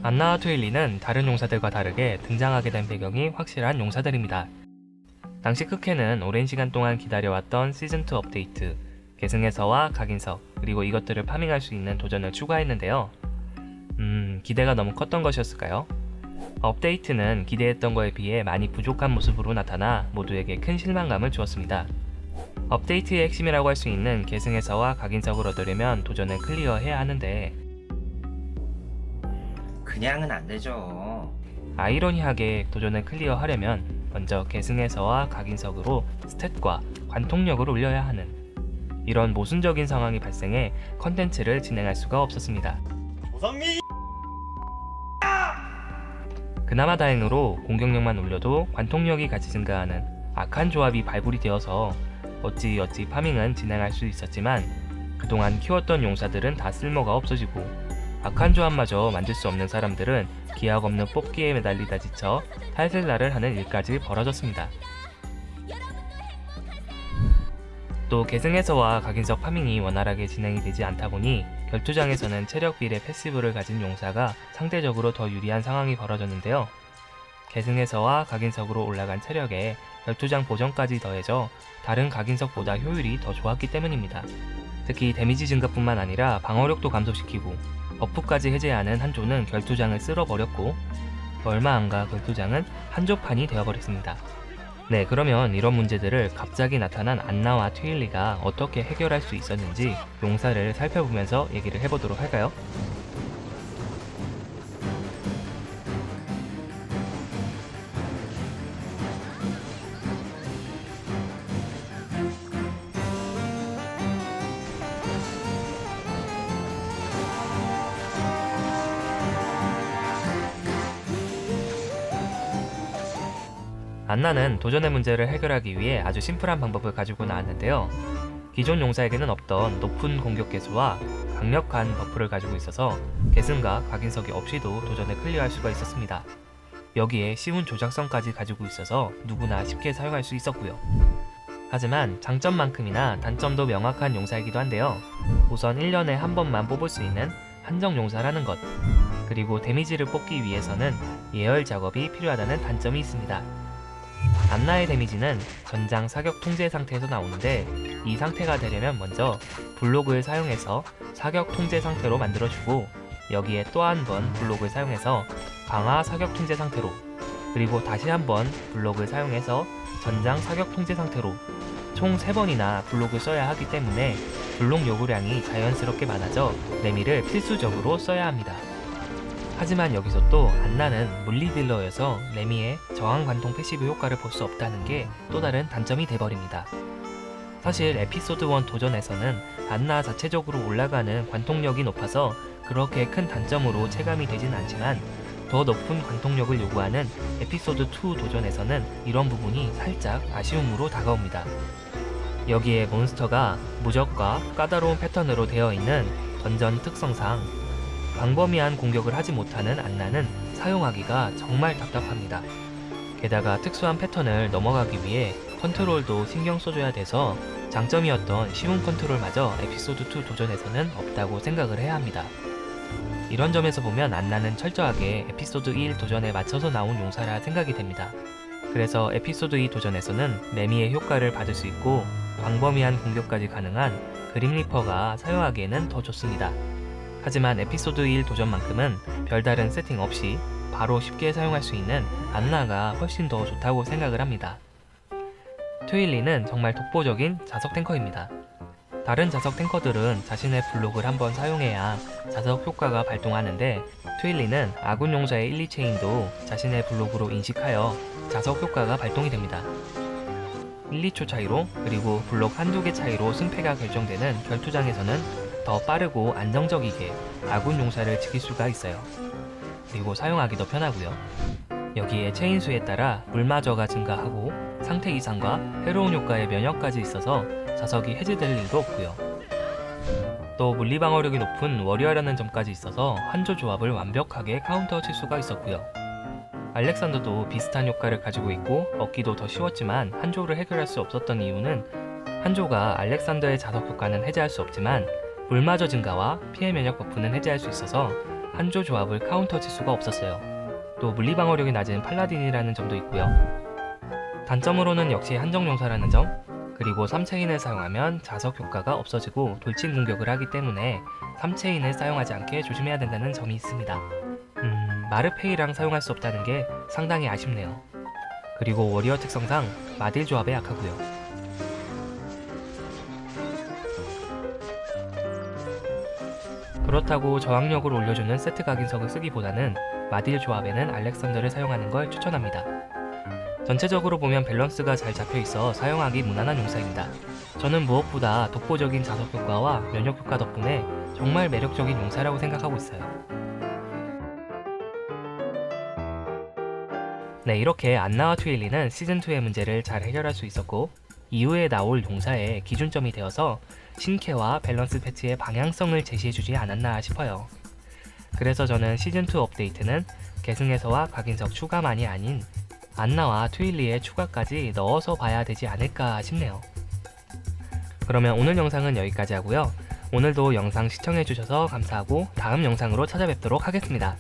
안나와 트윌리는 다른 용사들과 다르게 등장하게 된 배경이 확실한 용사들입니다. 당시 크케는 오랜 시간 동안 기다려왔던 시즌2 업데이트, 계승해서와 각인석, 그리고 이것들을 파밍할 수 있는 도전을 추가했는데요. 기대가 너무 컸던 것이었을까요? 업데이트는 기대했던 거에 비해 많이 부족한 모습으로 나타나 모두에게 큰 실망감을 주었습니다. 업데이트의 핵심이라고 할 수 있는 계승해서와 각인석을 얻으려면 도전을 클리어해야 하는데 그냥은 안 되죠. 아이러니하게 도전을 클리어하려면 먼저 계승해서와 각인석으로 스탯과 관통력을 올려야 하는 이런 모순적인 상황이 발생해 컨텐츠를 진행할 수가 없었습니다. 조성민! 그나마 다행으로 공격력만 올려도 관통력이 같이 증가하는 악한 조합이 발굴이 되어서 어찌어찌 파밍은 진행할 수 있었지만 그동안 키웠던 용사들은 다 쓸모가 없어지고 악한 조합마저 만들 수 없는 사람들은 기약 없는 뽑기에 매달리다 지쳐 탈셀날을 하는 일까지 벌어졌습니다. 또 계승해서와 각인석 파밍이 원활하게 진행이 되지 않다 보니 결투장에서는 체력 비례 패시브를 가진 용사가 상대적으로 더 유리한 상황이 벌어졌는데요. 계승해서와 각인석으로 올라간 체력에 결투장 보정까지 더해져 다른 각인석보다 효율이 더 좋았기 때문입니다. 특히 데미지 증가뿐만 아니라 방어력도 감소시키고 버프까지 해제하는 한조는 결투장을 쓸어버렸고 얼마 안가 결투장은 한조판이 되어버렸습니다. 네, 그러면 이런 문제들을 갑자기 나타난 안나와 트윌리가 어떻게 해결할 수 있었는지 용사를 살펴보면서 얘기를 해보도록 할까요? 안나는 도전의 문제를 해결하기 위해 아주 심플한 방법을 가지고 나왔는데요. 기존 용사에게는 없던 높은 공격 개수와 강력한 버프를 가지고 있어서 계승과 각인석이 없이도 도전을 클리어할 수가 있었습니다. 여기에 쉬운 조작성까지 가지고 있어서 누구나 쉽게 사용할 수 있었고요. 하지만 장점만큼이나 단점도 명확한 용사이기도 한데요. 우선 1년에 한 번만 뽑을 수 있는 한정 용사라는 것, 그리고 데미지를 뽑기 위해서는 예열 작업이 필요하다는 단점이 있습니다. 안나의 데미지는 전장 사격 통제 상태에서 나오는데 이 상태가 되려면 먼저 블록을 사용해서 사격 통제 상태로 만들어주고 여기에 또 한 번 블록을 사용해서 강화 사격 통제 상태로 그리고 다시 한번 블록을 사용해서 전장 사격 통제 상태로 총 3번이나 블록을 써야 하기 때문에 블록 요구량이 자연스럽게 많아져 레미를 필수적으로 써야 합니다. 하지만 여기서 또 안나는 물리 딜러여서 레미의 저항 관통 패시브 효과를 볼 수 없다는 게 또 다른 단점이 돼버립니다. 사실 에피소드 1 도전에서는 안나 자체적으로 올라가는 관통력이 높아서 그렇게 큰 단점으로 체감이 되진 않지만 더 높은 관통력을 요구하는 에피소드 2 도전에서는 이런 부분이 살짝 아쉬움으로 다가옵니다. 여기에 몬스터가 무적과 까다로운 패턴으로 되어 있는 던전 특성상 광범위한 공격을 하지 못하는 안나는 사용하기가 정말 답답합니다. 게다가 특수한 패턴을 넘어가기 위해 컨트롤도 신경 써줘야 돼서 장점이었던 쉬운 컨트롤마저 에피소드2 도전에서는 없다고 생각을 해야 합니다. 이런 점에서 보면 안나는 철저하게 에피소드 1 도전에 맞춰서 나온 용사라 생각이 됩니다. 그래서 에피소드 2 도전에서는 레미의 효과를 받을 수 있고 광범위한 공격까지 가능한 그림리퍼가 사용하기에는 더 좋습니다. 하지만 에피소드 1 도전만큼은 별다른 세팅 없이 바로 쉽게 사용할 수 있는 안나가 훨씬 더 좋다고 생각을 합니다. 트윌리는 정말 독보적인 자석 탱커입니다. 다른 자석 탱커들은 자신의 블록을 한번 사용해야 자석 효과가 발동하는데 트윌리는 아군 용사의 1, 2체인도 자신의 블록으로 인식하여 자석 효과가 발동이 됩니다. 1, 2초 차이로 그리고 블록 한두 개 차이로 승패가 결정되는 결투장에서는 더 빠르고 안정적이게 아군 용사를 지킬 수가 있어요. 그리고 사용하기도 편하고요. 여기에 체인수에 따라 물마저가 증가하고 상태 이상과 해로운 효과의 면역까지 있어서 자석이 해제될 일도 없고요. 또 물리방어력이 높은 워리어라는 점까지 있어서 한조 조합을 완벽하게 카운터 칠 수가 있었고요. 알렉산더도 비슷한 효과를 가지고 있고 얻기도 더 쉬웠지만 한조를 해결할 수 없었던 이유는 한조가 알렉산더의 자석 효과는 해제할 수 없지만 물마저 증가와 피해 면역 버프는 해제할 수 있어서 한조 조합을 카운터 칠 수가 없었어요. 또 물리 방어력이 낮은 팔라딘이라는 점도 있고요. 단점으로는 역시 한정 용사라는 점, 그리고 3체인을 사용하면 자석 효과가 없어지고 돌진 공격을 하기 때문에 3체인을 사용하지 않게 조심해야 된다는 점이 있습니다. 마르페이랑 사용할 수 없다는 게 상당히 아쉽네요. 그리고 워리어 특성상 마딜 조합에 약하고요. 그렇다고 저항력을 올려주는 세트 각인석을 쓰기보다는 마딜 조합에는 알렉산더를 사용하는 걸 추천합니다. 전체적으로 보면 밸런스가 잘 잡혀있어 사용하기 무난한 용사입니다. 저는 무엇보다 독보적인 자석 효과와 면역 효과 덕분에 정말 매력적인 용사라고 생각하고 있어요. 네, 이렇게 안나와 트윌리는 시즌2의 문제를 잘 해결할 수 있었고 이후에 나올 용사의 기준점이 되어서 신캐와 밸런스 패치의 방향성을 제시해주지 않았나 싶어요. 그래서 저는 시즌2 업데이트는 계승에서와 각인석 추가만이 아닌 안나와 트윌리의 추가까지 넣어서 봐야 되지 않을까 싶네요. 그러면 오늘 영상은 여기까지 하고요. 오늘도 영상 시청해주셔서 감사하고 다음 영상으로 찾아뵙도록 하겠습니다.